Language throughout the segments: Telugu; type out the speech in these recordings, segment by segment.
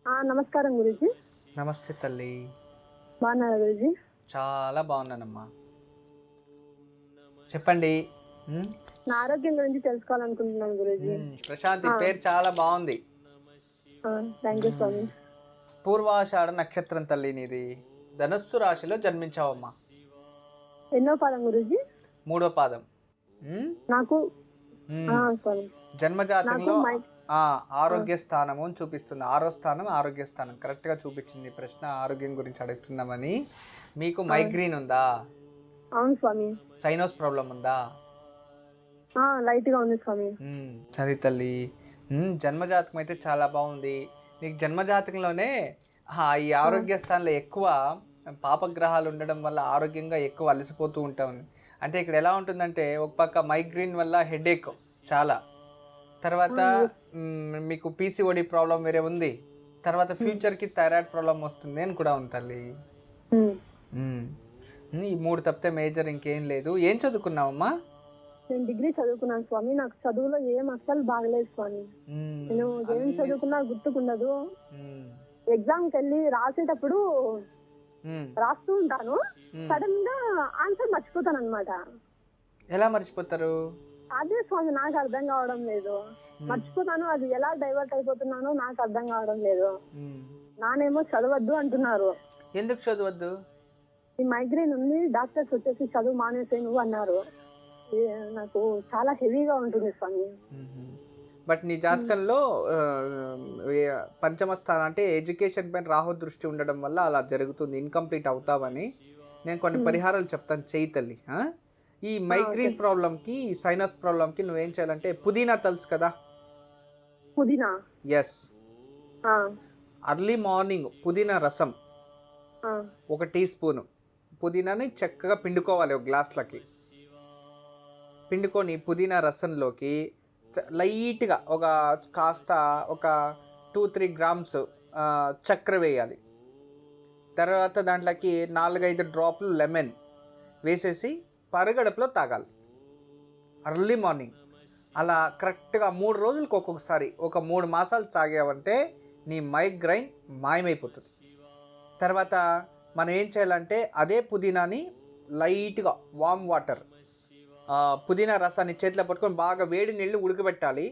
నమస్కారం గురూజీ. నమస్తే తల్లి. బాగున్నారా గురూజీ? చాలా బాగున్నానమ్మా, చెప్పండి. నా ఆరోగ్యం గురించి తెలుసుకోవాలనుకుంటున్నాను గురూజీ. ప్రశాంతి పేరు చాలా బాగుంది. థ్యాంక్ యూ స్వామి. పూర్వాషాఢ నక్షత్రం తల్లి నీది. ధనుస్సు రాశిలో జన్మించావమ్మా. ఎన్నో పాదం గురూజీ? 3వ పాదం. నాకు జన్మజాతకంలో ఆరోగ్య స్థానము అని చూపిస్తుంది. 6వ స్థానం ఆరోగ్య స్థానం కరెక్ట్గా చూపించింది. ప్రశ్న ఆరోగ్యం గురించి అడుగుతున్నామని. మీకు మైగ్రేన్ ఉందా? అవును స్వామి. సైనోస్ ప్రాబ్లం ఉందా? లైట్ గా ఉంది స్వామి. సరే తల్లి, జన్మజాతకం అయితే చాలా బాగుంది. నీకు జన్మజాతకంలోనే ఈ ఆరోగ్య స్థానంలో ఎక్కువ పాపగ్రహాలు ఉండడం వల్ల ఆరోగ్యంగా ఎక్కువ అలసిపోతూ ఉంటాం. అంటే ఇక్కడ ఎలా ఉంటుందంటే, ఒక పక్క మైగ్రేన్ వల్ల హెడేక్ చాలా, తర్వాత మీకు పీసీఓడి ప్రాబ్లం వేరే ఉంది, తర్వాత ఫ్యూచర్కి థైరాయిడ్ ప్రాబ్లం వస్తుంది అని కూడా ఉంది తల్లి. ఈ 3 తప్పితే మేజర్ ఇంకేం లేదు. ఏం చదువుకున్నావమ్మా? నేను డిగ్రీ చదువుకున్నాను స్వామి. నాకు చదువులో ఏం అస్సలు బాగలేదు స్వామి. నేను ఏం చదువుకున్నా గుర్తుకుండదు. ఎగ్జామ్కి వెళ్ళి రాసేటప్పుడు రాస్తూ ఉంటాను, సడన్ గా ఆన్సర్ మర్చిపోతాను అనమాట. ఎలా మర్చిపోతారు? అదే స్వామి నాకు అర్థం కావడం లేదు. మర్చిపోతాను, అది ఎలా డైవర్ట్ అయిపోతున్నానో నాకు అర్థం కావడం లేదు. నానేమో చదవద్దు అంటున్నారు. ఎందుకు చదవద్దు? ఈ మైగ్రేన్ ఉంది, డాక్టర్స్ వచ్చేసి చదువు మానేసే నువ్వు అన్నారు. నాకు చాలా హెవీగా ఉంటుంది స్వామి. బట్ నీ జాతకంలో పంచమ స్థానం అంటే ఎడ్యుకేషన్ పైన రాహు దృష్టి ఉండడం వల్ల అలా జరుగుతుంది. ఇన్కంప్లీట్ అవుతావని నేను కొన్ని పరిహారాలు చెప్తాను, చెయ్యి తల్లి. ఈ మైగ్రేన్ ప్రాబ్లంకి, సైనస్ ప్రాబ్లంకి నువ్వేం చేయాలంటే, పుదీనా తెలుసు కదా? పుదీనా? ఎస్. అర్లీ మార్నింగ్ పుదీనా రసం 1 టీ స్పూను పుదీనాని చక్కగా పిండుకోవాలి. ఒక గ్లాస్లకి పిండుకొని పుదీనా రసంలోకి లైట్గా ఒక 2-3 గ్రామ్స్ చక్కెర వేయాలి. తర్వాత దాంట్లోకి 4-5 డ్రాప్లు లెమన్ వేసేసి పరగడుపులో తాగాలి అర్లీ మార్నింగ్. అలా కరెక్ట్గా 3 రోజులకు ఒక్కొక్కసారి, ఒక 3 మాసాలు తాగావంటే నీ మైగ్రైన్ మాయమైపోతుంది. తర్వాత మనం ఏం చేయాలంటే, అదే పుదీనాని లైట్గా వామ్ వాటర్, పుదీనా రసాన్ని చేతిలో పట్టుకొని బాగా వేడి నీళ్ళు ఉడకబెట్టాలి.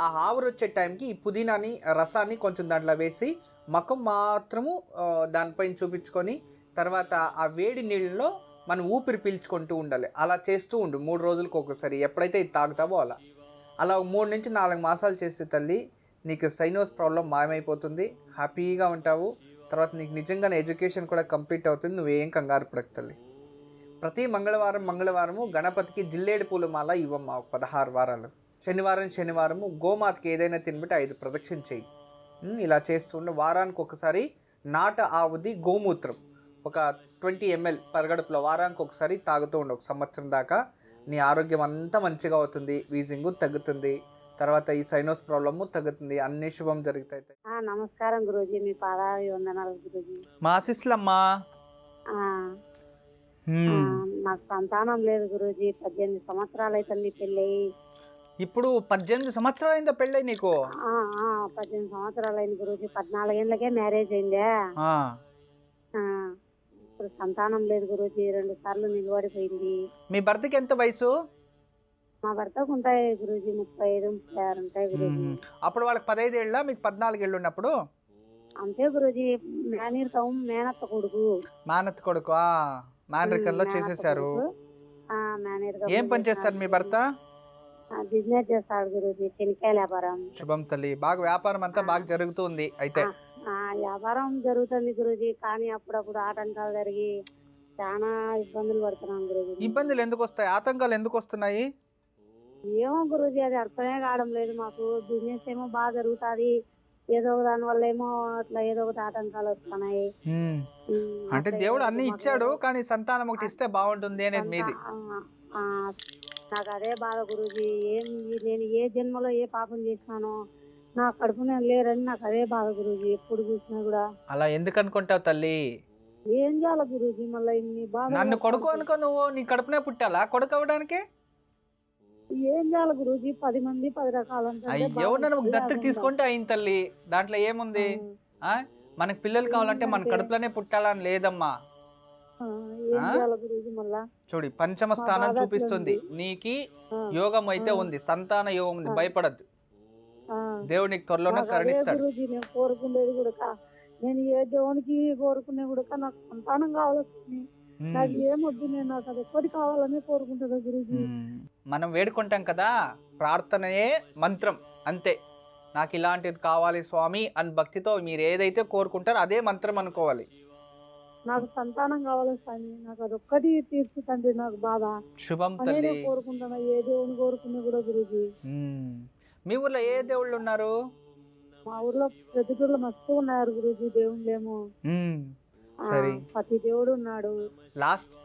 ఆ ఆవిరి వచ్చే టైంకి ఈ పుదీనాని రసాన్ని కొంచెం దాంట్లో వేసి ముఖం మాత్రము దానిపైన చూపించుకొని, తర్వాత ఆ వేడి నీళ్ళలో మనం ఊపిరి పీల్చుకుంటూ ఉండాలి. అలా చేస్తూ ఉండు 3 రోజులకు ఒకసారి, ఎప్పుడైతే ఇది తాగుతావో అలా 3 నుంచి 4 మాసాలు చేస్తే తల్లి నీకు సైనోస్ ప్రాబ్లం మాయమైపోతుంది. హ్యాపీగా ఉంటావు. తర్వాత నీకు నిజంగానే ఎడ్యుకేషన్ కూడా కంప్లీట్ అవుతుంది. నువ్వేం కంగారు పడకు తల్లి. ప్రతి మంగళవారము గణపతికి జిల్లేడు పూల మాల ఇవ్వమ్మా, 16 వారాలు. శనివారము గోమాతకి ఏదైనా తినబెట్టి 5 ప్రదక్షిణ చెయ్యి. ఇలా చేస్తుండే వారానికి ఒకసారి నాట ఆవుది గోమూత్రం ఒక 20 ml పరగడుపులో వారానికి ఒకసారి తాగుతూ ఉండు 1 సంవత్సరం దాకా. నీ ఆరోగ్యం అంతా మంచిగా అవుతుంది. వీజింగ్ తగ్గుతుంది. తర్వాత ఈ సైనోస్ ప్రాబ్లము తగ్గుతుంది. అన్ని శుభం జరుగుతాయి. నమస్కారం గురూజీ. మీ పాదాభివందనాలు గురూజీ. మా ఆశీస్సులమ్మా. నాకు సంతానం లేదు గురూజీ. 18 సంవత్సరాలు అవుతుంది పెళ్ళి. ఇప్పుడు 18 సంవత్సరాలు అయిందా పెళ్ళి నీకు? 18 సంవత్సరాలు అయింది గురూజీ. 14 ఏళ్ళకే మ్యారేజ్ అయిందే. ఇప్పుడు సంతానం లేదు గురూజీ. 2 సార్లు నిలబడిపోయింది. మీ భర్తకి ఎంత వయసు? మా భర్తకు ఉంటాయి గురూజీ 35-36 ఉంటాయి గురూజీ. అప్పుడు వాళ్ళకి 15 ఏళ్ళ, మీకు 14 ఏళ్ళు ఉన్నప్పుడు? అంతే గురూజీ. మేనత్త కొడుకు. మేనరికంలో చేసేసారు. ఏం పని చేస్తారు మీ భర్త? బిజినెస్ చేస్తాడు గురూజీ, శనికాయల వ్యాపారం. శుభం తల్లి. బాగా వ్యాపారం అంతా బాగా జరుగుతుంది అయితే? వ్యాపారం జరుగుతుంది గురూజీ, కానీ అప్పుడప్పుడు ఆటంకాలు జరిగి చాలా ఇబ్బందులు పడుతున్నాం గురూజీ. ఇబ్బందులు ఎందుకు వస్తాయి? ఆటంకాలు ఎందుకు వస్తున్నాయి? ఏమో గురూజీ, అది అర్థమే కావడం లేదు మాకు. బిజినెస్ ఏమో బాగా జరుగుతుంది, ఏదో దాని వల్ల ఏమో అట్లా ఏదో ఒకటి ఆటంకాలు వస్తున్నాయి. అంటే దేవుడు అన్ని ఇచ్చాడు, కానీ సంతానం ఒకటి ఇస్తే బాగుంటుంది అనేది మీది. నాకు అదే బాధ గురూజీ. నేను ఏ జన్మలో ఏ పాపం చేసినానో నా కడుపునే లేరని నాకు అదే బాధ గురూజీ. ఎప్పుడు చూసినా కూడా. అలా ఎందుకు అనుకుంటావు తల్లి? ఏం చేయాలి గురూజీ? మళ్ళీ ఇన్ని బాధ. నన్ను కొడుకు అనుకో, నువ్వు నీ కడుపునే పుట్టాలా కొడుకు అవ్వడానికి? ఏం చేయాలి గురూజీ? 10 మంది 10 రకాలు. అయ్యో, నన్ను దత్తకు తీసుకుంటే అయింది తల్లి, దాంట్లో ఏముంది? మనకు పిల్లలు కావాలంటే మన కడుపులోనే పుట్టాలని లేదమ్మా. ఏం చేయాలి గురూజీ మళ్ళా? చూడు, పంచమ స్థానం చూపిస్తుంది, నీకి యోగం అయితే ఉంది, సంతాన యోగం ఉంది, భయపడద్దు. దేవుడు నీకు త్వరలోనే కరుణిస్తాడు. గురూజీ నేను కోరుకునేది కూడా, నేను ఏ దేవునికి కోరుకునే కూడా నాకు సంతానం కావాలని, నాకు ఏమొద్దు, నేను నాకు అది ఎప్పటి కావాలని కోరుకుంటుందా గురూజీ? మనం వేడుకుంటాం కదా, ప్రార్థనయే మంత్రం అంతే. నాకు ఇలాంటిది కావాలి స్వామి అని భక్తితో మీరు ఏదైతే కోరుకుంటారో అదే మంత్రం అనుకోవాలి. నాకు సంతానం కావాలి స్వామి, నాకు అది ఒక్కటి తీర్చు తండ్రి, నాకు బాధ. శుభం తల్లి. కోరుకుంటున్నా ఏ దేవుని కోరుకునే కూడా గురూజీ. మీ ఊర్లో ఏ దేవుళ్ళు ఉన్నారు? మా ఊర్లో ప్రతి ఊర్లో మస్తు ఉన్నారు గురూజీ దేవుళ్ళేమో. సరే, ప్రతి దేవుడు ఉన్నాడు. లాస్ట్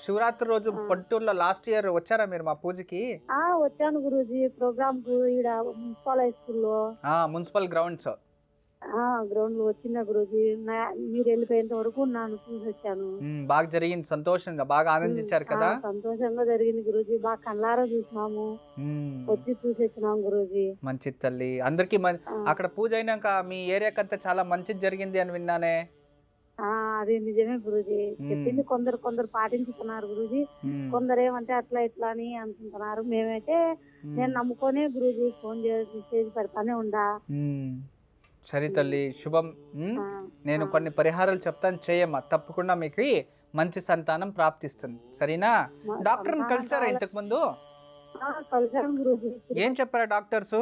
శివరాత్రి రోజు పట్టూరులో లాస్ట్ ఇయర్ వచ్చారా మీరు మా పూజకి? వచ్చాను గురూజీ, ప్రోగ్రామ్ కు ఈడ మున్సిపల్ హై స్కూల్లో, మున్సిపల్ గ్రౌండ్స్ గ్రౌండ్ లో వచ్చిన గురూజీ. మీరు వెళ్ళిపోయేంత వరకు ఉన్నాను, చూసి వచ్చాను. బాగా జరిగింది, సంతోషంగా బాగా ఆనందించారు కదా? సంతోషంగా జరిగింది గురూజీ, బాగా కళ్ళారా చూసినాము, వచ్చి చూసి వచ్చినాము గురూజీ. మంచిది తల్లి. అందరికి అక్కడ పూజ అయినాక మీ ఏరియాకంతా చాలా మంచిది జరిగింది అని విన్నానే. అది నిజమే గురూజీ, చెప్పింది కొందరు పాటించుకున్నారు గురూజీ, కొందరు ఏమంటే అట్లా ఇట్లా అని అనుకుంటున్నారు. మేమైతే నేను నమ్ముకొనే గురూజీ ఫోన్ చేసి పెడతానే ఉండా. సరే తల్లి, శుభం. నేను కొన్ని పరిహారాలు చెప్తాను, చేయమ్మా, తప్పకుండా మీకు మంచి సంతానం ప్రాప్తిస్తుంది. సరేనా? డాక్టర్ని కలిసారా ఇంతకు ముందు? కలిసాను గురూజీ. ఏం చెప్పారా డాక్టర్స్?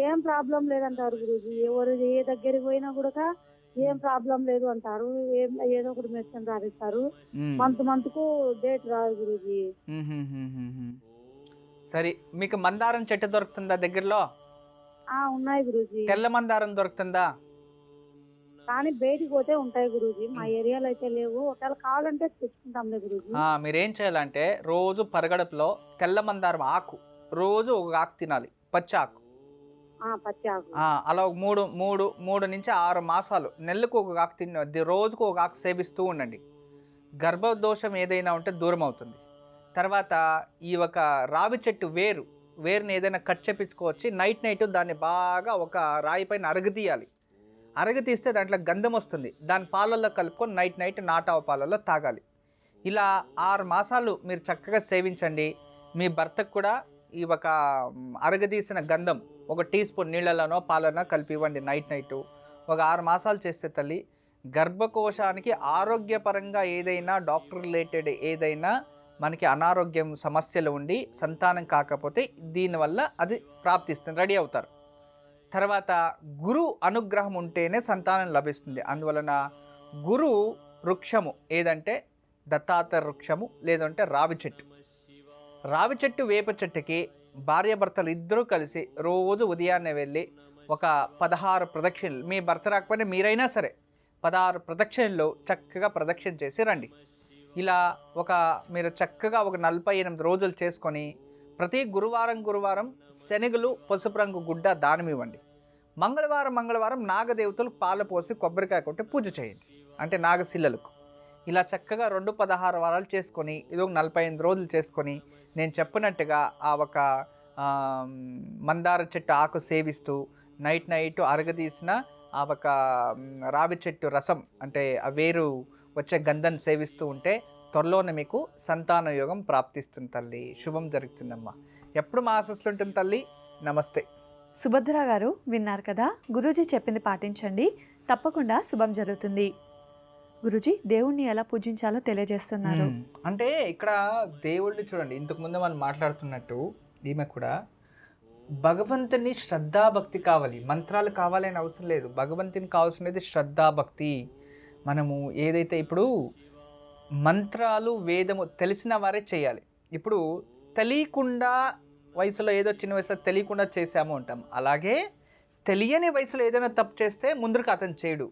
ఏం ప్రాబ్లం లేదంటారు గురూజీ, ఎవరు ఏ దగ్గరికి పోయినా కూడా ఏం ప్రాబ్లం లేదు అంటారు. ఏదో ఒకటి మెడిసిన్ రాసిస్తారు, మంత్ కు డేట్ రాదు గురూజీ. సరే, మీకు మందారం చెట్టు దొరుకుతుందా దగ్గరలో? ఉన్నాయి గురూజీ. తెల్ల మందారం దొరుకుతుందా? కానీ బయటికి పోతే ఉంటాయి గురూజీ, మా ఏరియాలో అయితే లేవు. ఒకవేళ కావాలంటే తెచ్చుకుంటాంలే గురూజీ. మీరేం చేయాలంటే రోజు పరగడపులో తెల్ల మందారం ఆకు రోజు ఒక ఆకు తినాలి, పచ్చి ఆకు. అలా మూడు నుంచి 6 మాసాలు నెలకు ఒక ఆకు తిన్న, రోజుకు ఒక ఆకు సేవిస్తూ ఉండండి. గర్భదోషం ఏదైనా ఉంటే దూరం అవుతుంది. తర్వాత ఈ ఒక రావి చెట్టు వేరుని ఏదైనా కట్ చేపించుకోవచ్చి నైట్ దాన్ని బాగా ఒక రాయి పైన అరగదీయాలి. అరగతీస్తే దాంట్లో గంధం వస్తుంది, దాని పాలల్లో కలుపుకొని నైట్ నాటావ పాలల్లో తాగాలి. ఇలా 6 మాసాలు మీరు చక్కగా సేవించండి. మీ భర్తకు కూడా ఈ ఒక అరగదీసిన గంధం ఒక టీ స్పూన్ నీళ్ళలోనో పాలనో కలిపి ఇవ్వండి నైట్. ఒక 6 మాసాలు చేస్తే తల్లి, గర్భకోశానికి ఆరోగ్యపరంగా ఏదైనా డాక్టర్ రిలేటెడ్ ఏదైనా మనకి అనారోగ్యం సమస్యలు ఉండి సంతానం కాకపోతే దీనివల్ల అది ప్రాప్తిస్తుంది, రెడీ అవుతారు. తర్వాత గురు అనుగ్రహం ఉంటేనే సంతానం లభిస్తుంది. అందువలన గురు వృక్షము ఏదంటే దత్తాత్రేయ వృక్షము, లేదంటే రావి చెట్టు వేప చెట్టుకి భార్యాభర్తలు ఇద్దరూ కలిసి రోజు ఉదయాన్నే వెళ్ళి ఒక 16 ప్రదక్షిణలు, మీ భర్త రాకపోయినా మీరైనా సరే 16 ప్రదక్షిణలు చక్కగా ప్రదక్షిణ చేసి రండి. ఇలా మీరు చక్కగా ఒక 48 రోజులు చేసుకొని ప్రతి గురువారం శనగలు పసుపు రంగు గుడ్డ దానం ఇవ్వండి. మంగళవారం నాగదేవతలు పాలు పోసి కొబ్బరికాయ కొట్టి పూజ చేయండి, అంటే నాగశిల్లలకు. ఇలా చక్కగా 16 వారాలు చేసుకొని ఇది ఒక 45 రోజులు చేసుకొని నేను చెప్పినట్టుగా ఆ ఒక మందార చెట్టు ఆకు సేవిస్తూ నైట్ అరగదీసిన ఆ ఒక రావి చెట్టు రసం అంటే ఆ వేరు వచ్చే గంధం సేవిస్తూ ఉంటే త్వరలోనే మీకు సంతాన యోగం ప్రాప్తిస్తుంది తల్లి. శుభం జరుగుతుందమ్మా. ఎప్పుడు మా ఆశీస్సులు ఉంటుంది తల్లి. నమస్తే. సుభద్ర గారు విన్నారు కదా, గురూజీ చెప్పింది పాటించండి, తప్పకుండా శుభం జరుగుతుంది. గురూజీ, దేవుణ్ణి ఎలా పూజించాలో తెలియజేస్తున్నారు. అంటే ఇక్కడ దేవుడిని చూడండి, ఇంతకుముందు మనం మాట్లాడుతున్నట్టు ఈమె కూడా భగవంతుని శ్రద్ధాభక్తి కావాలి, మంత్రాలు కావాలి అని అవసరం లేదు. భగవంతుని కావాల్సినది శ్రద్ధాభక్తి. మనము ఏదైతే ఇప్పుడు మంత్రాలు వేదము తెలిసిన వారే చేయాలి. ఇప్పుడు తెలియకుండా వయసులో ఏదో చిన్న వయసులో తెలియకుండా చేసాము అంటాం, అలాగే తెలియని వయసులో ఏదైనా తప్పు చేస్తే ముందుకు అతను చేయడు.